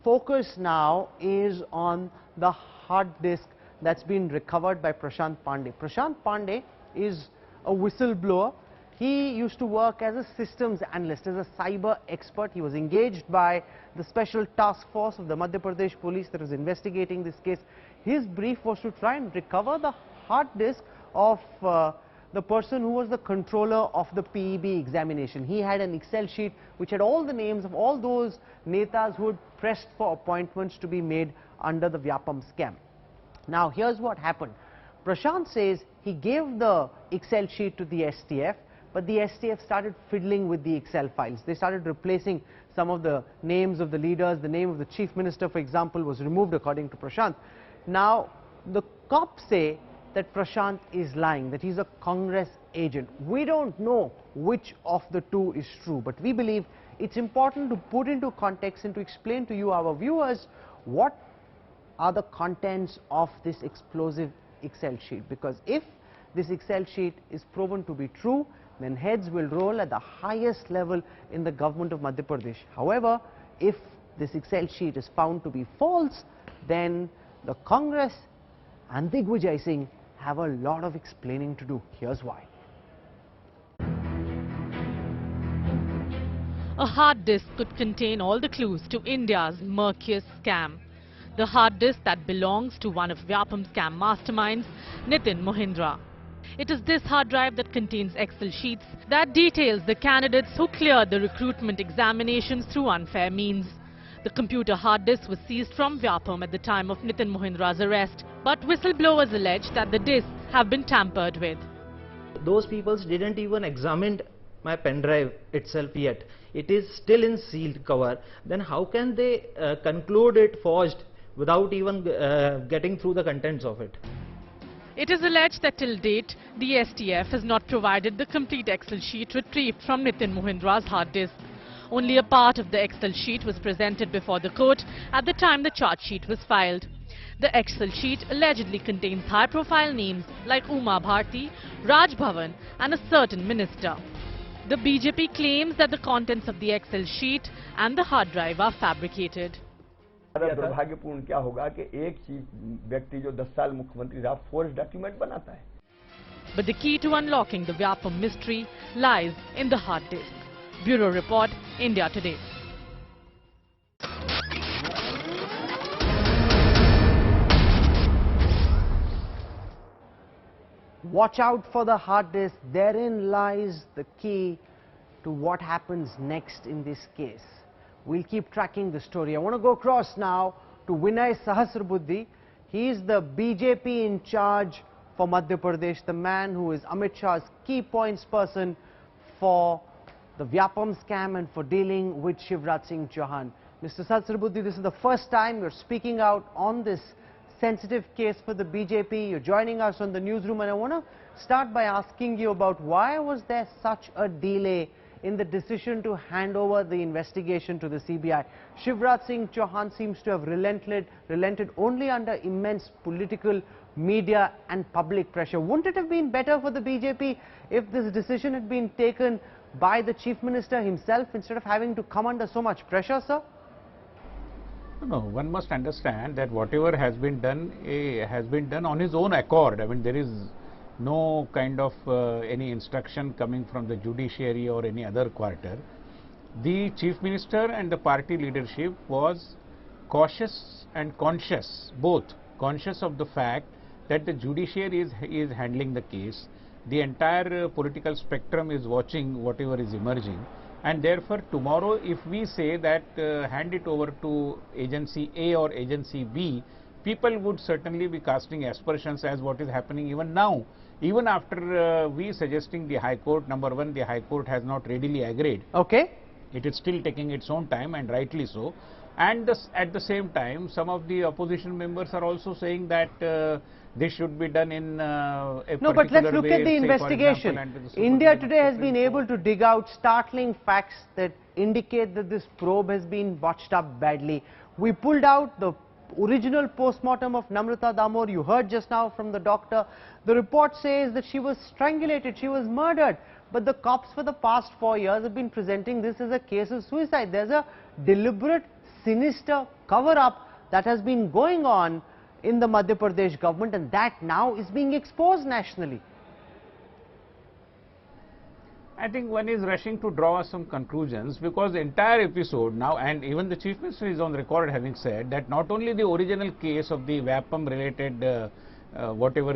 focus now is on the hard disk that's been recovered by Prashant Pandey. Prashant Pandey is a whistleblower. He used to work as a systems analyst, as a cyber expert. He was engaged by the special task force of the Madhya Pradesh police that was investigating this case. His brief was to try and recover the hard disk of the person who was the controller of the PEB examination. He had an Excel sheet which had all the names of all those netas who had pressed for appointments to be made under the Vyapam scam. Now here's what happened. Prashant says he gave the Excel sheet to the STF, but the STF started fiddling with the Excel files. They started replacing some of the names of the leaders. The name of the chief minister, for example, was removed according to Prashant. Now the cops say that Prashant is lying, that he's a Congress agent. We don't know which of the two is true, but we believe it's important to put into context and to explain to you, our viewers, what are the contents of this explosive Excel sheet. Because if this Excel sheet is proven to be true, then heads will roll at the highest level in the government of Madhya Pradesh. However, if this Excel sheet is found to be false, then the Congress and Digvijay Singh have a lot of explaining to do. Here's why. A hard disk could contain all the clues to India's murkiest scam. The hard disk that belongs to one of Vyapam's scam masterminds, Nitin Mohindra. It is this hard drive that contains Excel sheets that details the candidates who cleared the recruitment examinations through unfair means. The computer hard disk was seized from Vyapam at the time of Nitin Mohindra's arrest, but whistleblowers allege that the disks have been tampered with. Those people didn't even examine my pen drive itself yet. It is still in sealed cover. Then how can they conclude it forged without even getting through the contents of it? It is alleged that till date, the STF has not provided the complete Excel sheet retrieved from Nitin Mohindra's hard disk. Only a part of the Excel sheet was presented before the court at the time the charge sheet was filed. The Excel sheet allegedly contains high-profile names like Uma Bharati, Raj Bhawan and a certain minister. The BJP claims that the contents of the Excel sheet and the hard drive are fabricated. दुर्भाग्यपूर्ण क्या होगा कि एक व्यक्ति जो 10 साल मुख्यमंत्री रहा फोर्ज डॉक्यूमेंट बनाता है. But the key to unlocking the Vyapam mystery lies in the hard disk. Bureau Report, India Today. Watch out for the hard disk. Therein lies the key to what happens next in this case. We'll keep tracking the story. I want to go across now to Vinay Sahasrabuddhe. He is the BJP in charge for Madhya Pradesh, the man who is Amit Shah's key points person for the Vyapam scam and for dealing with Shivraj Singh Chauhan. Mr. Sahasrabuddhe, this is the first time you're speaking out on this sensitive case for the BJP. You're joining us on the newsroom, and I want to start by asking you about why was there such a delay in the decision to hand over the investigation to the CBI. Shivraj Singh Chauhan seems to have relented only under immense political, media and public pressure. Wouldn't it have been better for the BJP if this decision had been taken by the Chief Minister himself instead of having to come under so much pressure, sir? No, one must understand that whatever has been done on his own accord. I mean, there is no kind of any instruction coming from the judiciary or any other quarter. The Chief Minister and the party leadership was cautious and conscious, both conscious of the fact that the judiciary is handling the case. The entire political spectrum is watching whatever is emerging, and therefore tomorrow if we say that hand it over to agency A or agency B, people would certainly be casting aspersions as what is happening even now. Even after we suggesting the High Court, number one, the High Court has not readily agreed. Okay. It is still taking its own time, and rightly so. And at the same time, some of the opposition members are also saying that this should be done in a No, but let's look at the investigation. India Today has been able to dig out startling facts that indicate that this probe has been botched up badly. We pulled out the original post-mortem of Namrata Damor. You heard just now from the doctor. The report says that she was strangulated, she was murdered. But the cops for the past 4 years have been presenting this as a case of suicide. There's a deliberate sinister cover-up that has been going on in the Madhya Pradesh government, and that now is being exposed nationally. I think one is rushing to draw some conclusions, because the entire episode now, and even the Chief Minister is on record having said that not only the original case of the Vyapam related whatever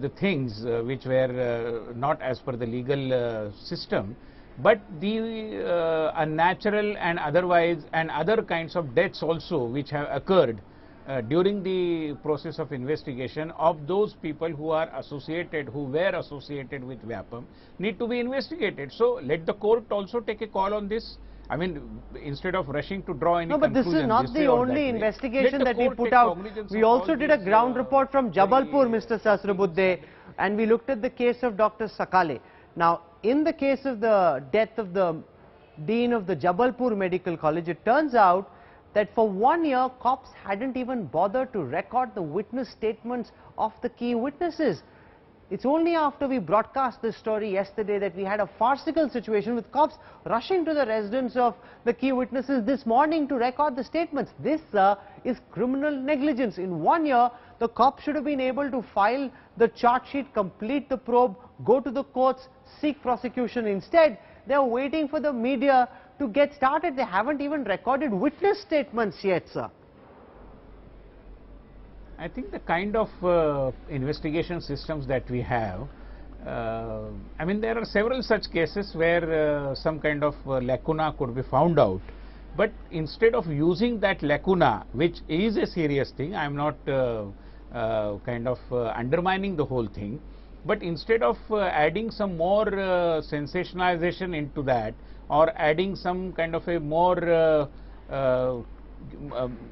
the things which were not as per the legal system, but the unnatural and otherwise and other kinds of deaths also which have occurred during the process of investigation of those people who were associated with Vyapam need to be investigated. So let the court also take a call on this. I mean, instead of rushing to draw any conclusion. No, but this is not the only investigation that we put out. We also did a ground report from Jabalpur, Mr. Sahasrabudhe, and we looked at the case of Dr. Sakale. Now, in the case of the death of the Dean of the Jabalpur Medical College, it turns out that for 1 year, cops hadn't even bothered to record the witness statements of the key witnesses. It's only after we broadcast this story yesterday that we had a farcical situation with cops rushing to the residence of the key witnesses this morning to record the statements. This is criminal negligence. In 1 year, the cops should have been able to file the charge sheet, complete the probe, go to the courts, seek prosecution. Instead, they are waiting for the media to get started. They haven't even recorded witness statements yet, sir. I think the kind of investigation systems that we have, I mean, there are several such cases where some kind of lacuna could be found out. But instead of using that lacuna, which is a serious thing, I am not undermining the whole thing, but instead of adding some more sensationalization into that, or adding some kind of a more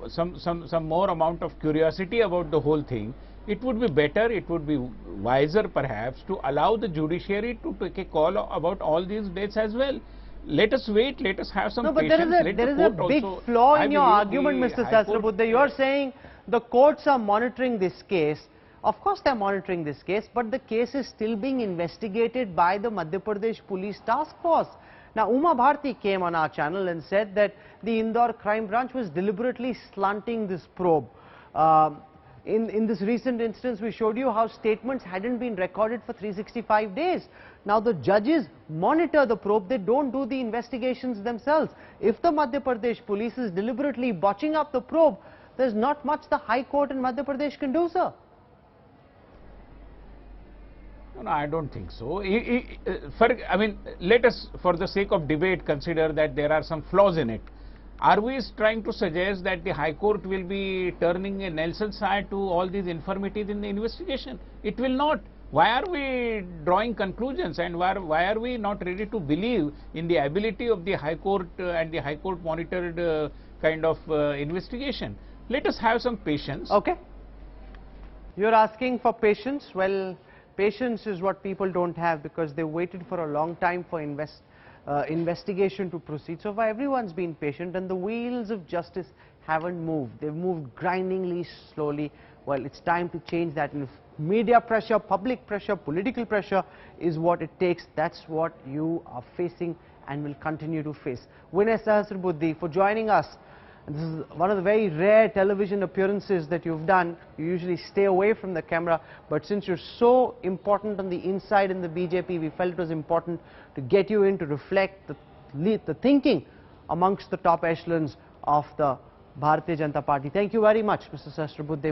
some more amount of curiosity about the whole thing, it would be better, it would be wiser perhaps to allow the judiciary to take a call about all these deaths as well. Let us wait, let us have some patience. No, but there is a big flaw in your argument, Mr. Sahasrabudhe. You are saying the courts are monitoring this case. Of course they are monitoring this case, but the case is still being investigated by the Madhya Pradesh Police Task Force. Now, Uma Bharati came on our channel and said that the Indore Crime Branch was deliberately slanting this probe. In this recent instance, we showed you how statements hadn't been recorded for 365 days. Now, the judges monitor the probe, they don't do the investigations themselves. If the Madhya Pradesh police is deliberately botching up the probe, there's not much the High Court in Madhya Pradesh can do, sir. No, I don't think so. I mean, let us, for the sake of debate, consider that there are some flaws in it. Are we trying to suggest that the High Court will be turning a Nelson's eye to all these infirmities in the investigation? It will not. Why are we drawing conclusions, and why are we not ready to believe in the ability of the High Court and the High Court monitored kind of investigation? Let us have some patience. Okay. You're asking for patience. Well, patience is what people don't have, because they waited for a long time for investigation to proceed. So far everyone's been patient, and the wheels of justice haven't moved. They've moved grindingly slowly. Well, it's time to change that, and if media pressure, public pressure, political pressure is what it takes, that's what you are facing and will continue to face. Vinay Sahasrabudhe, for joining us. This is one of the very rare television appearances that you've done. You usually stay away from the camera, but since you're so important on the inside in the BJP, we felt it was important to get you in to reflect the thinking amongst the top echelons of the Bharatiya Janata Party. Thank you very much, Mr. Sahasrabudhe.